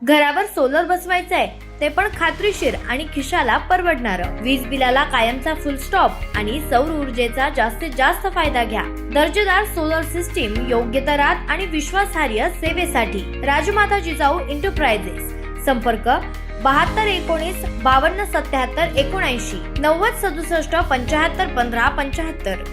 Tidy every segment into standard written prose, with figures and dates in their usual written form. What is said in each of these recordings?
घरावर सोलर बसवायचंय ते पण खात्रीशीर आणि खिशाला परवडणारं. वीज बिलाला कायमचा फुल स्टॉप आणि सौर ऊर्जेचा जास्तीत जास्त फायदा घ्या. दर्जेदार सोलर सिस्टीम, योग्य दरात आणि विश्वासार्ह सेवेसाठी राजमाता जिजाऊ एंटरप्राइजेस. संपर्क 7219 5277 79 9067 75 15 75.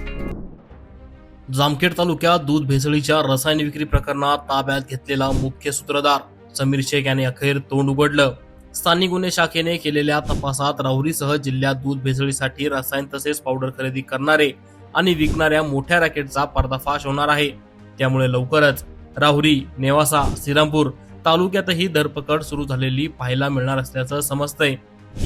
जामखेड तालुक्यात दूध भेसळीच्या रसायन विक्री प्रकरणात ताब्यात घेतलेला मुख्य सूत्रधार समीर शेख याने अखेर तोंड उघडलं. स्थानिक गुन्हे शाखेने केलेल्या तपासात राहुरीसह जिल्ह्यात दूध भेसळीसाठी रसायन तसेच पावडर खरेदी करणारे आणि विकणाऱ्या मोठ्या रॅकेटचा पर्दाफाश होणार आहे. त्यामुळे लवकरच राहुरी, नेवासा, श्रीरामपूर तालुक्यातही धरपकड सुरू झालेली पाहायला मिळणार असल्याचं समजतंय.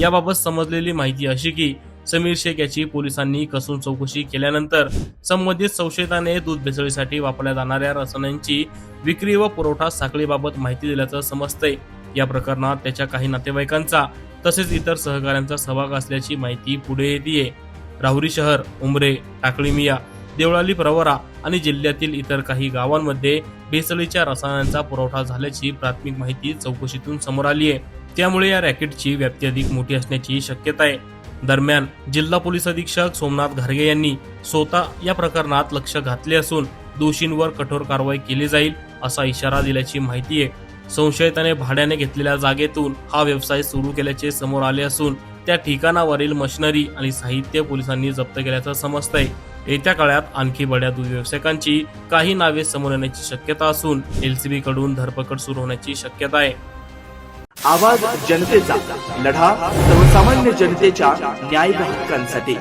याबाबत समजलेली माहिती अशी की समीर शेख याची पोलिसांनी कसून चौकशी केल्यानंतर संबंधित संशयिताने दूध भेसळीसाठी वापरल्या जाणाऱ्या रसायनांची विक्री व पुरवठा साखळीबाबत माहिती दिल्याचं समजतंय. या प्रकरणात त्याच्या काही नातेवाईकांचा तसेच इतर सहकाऱ्यांचा सहभाग असल्याची माहिती पुढे येते. राहुरी शहर, उमरे, टाकळीमिया, देवळाली, प्रवरा आणि जिल्ह्यातील इतर काही गावांमध्ये भेसळीच्या रसायनांचा पुरवठा झाल्याची प्राथमिक माहिती चौकशीतून समोर आली आहे. त्यामुळे या रॅकेटची व्याप्ती अधिक मोठी असण्याची शक्यता आहे. दरम्यान जिल्हा पोलीस अधीक्षक सोमनाथ घारगे यांनी स्वतः या प्रकरणात लक्ष घातले असून दोषींवर कठोर कारवाई केली जाईल असा इशारा दिल्याची माहिती आहे. संशयिताने भाड्याने घेतलेल्या जागेतून हा व्यवसाय सुरू केल्याचे समोर आले असून त्या ठिकाणावरील मशिनरी आणि साहित्य पोलिसांनी जप्त केल्याचं समजतंय. येत्या काळात आणखी बड्या दूध व्यावसायिकांची काही नावे समोर येण्याची शक्यता असून एलसीबी कडून धरपकड सुरू होण्याची शक्यता आहे. आवाज जनतेचा, लढा सर्वसामान्य जनतेच्या न्याय हक्कांसाठी.